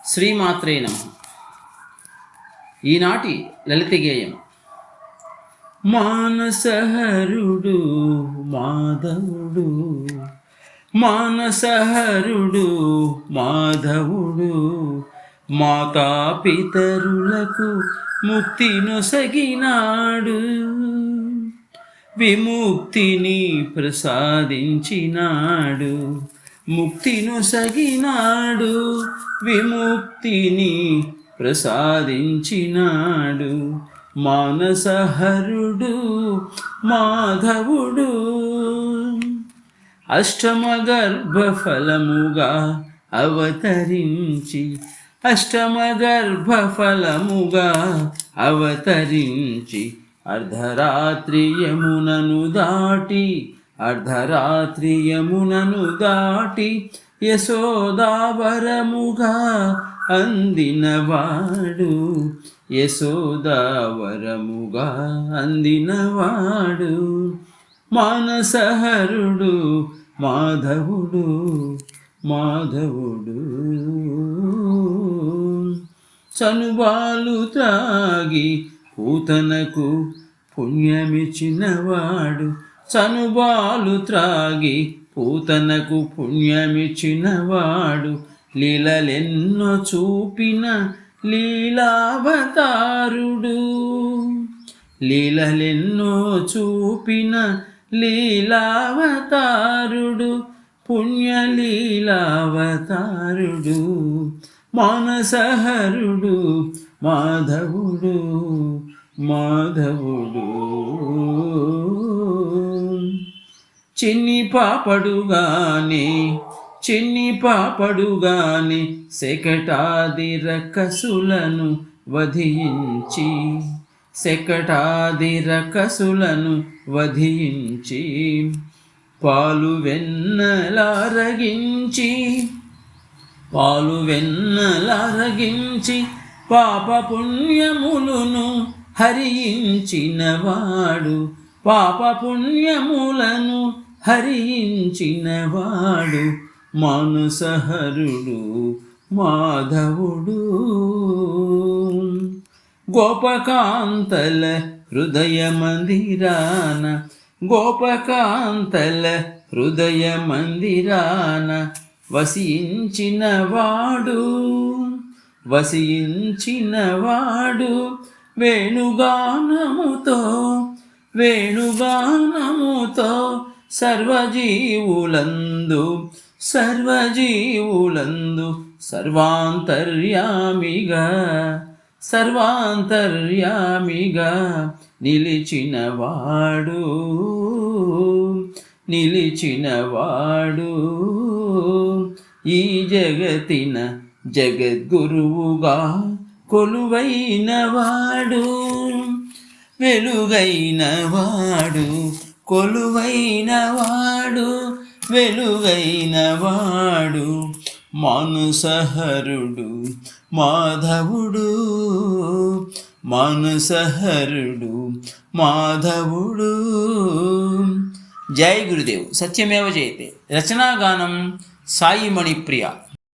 శ్రీమాత్రే నమః. ఈనాటి లలిత గేయం. మానసహరుడు మాధవుడు, మానసహరుడు మాధవుడు, మాతాపితరులకు ముక్తి నొసగినాడు, విముక్తిని ప్రసాదించినాడు. ముక్తి నొసగినాడు, విముక్తిని ప్రసాదించినాడు. మానసహరుడు మాధవుడు, అష్టమ గర్భఫలముగా అవతరించి, అష్టమ గర్భఫలముగా అవతరించి, అర్ధరాత్రి యమునను దాటి, అర్ధరాత్రి యమునను దాటి, యశోదావరముగా అందినవాడు, యశోదావరముగా అందినవాడు. మానసహరుడు మాధవుడు, మాధవుడు. చనుబాలు త్రాగి పూతనకు పుణ్యమిచ్చినవాడు, చనుబాలు త్రాగి పూతనకు పుణ్యమిచ్చినవాడు. లీలలెన్నో చూపిన లీలావతారుడు, లీలలెన్నో చూపిన లీలావతారుడు, పుణ్యలీలావతారుడు. మానసహరుడు మాధవుడు, మాధవుడు. చిన్ని పాపడుగానే, చిన్ని పాపడుగానే శకటాది రకసులను వధించి, శకటాది రకసులను వధించి, పాలు వెన్నలారగించి, పాలు వెన్నలారగించి, పాప పుణ్యములను హరించినవాడు, పాప పుణ్యములను హరించినవాడు. మానసహరుడు మాధవుడు. గోపకాంతల హృదయ మందిరాన, గోపకాంతల హృదయ మందిరాన వసించినవాడు, వసించినవాడు. వేణుగానముతో, వేణుగానముతో సర్వజీవులందు, సర్వజీవులందు సర్వాంతర్యామిగా, సర్వాంతర్యామిగా నిలిచినవాడు, నిలిచినవాడు. ఈ జగతిన జగద్గురువుగా కొలువైనవాడు, వెలుగైనవాడు, కొలువైనవాడు, వెలుగైనవాడు. మానసహరుడు మాధవుడు, మానసహరుడు మాధవుడు. జై గురుదేవ్. సత్యమేవ జయతే. రచనాగానం సాయి మణిప్రియ.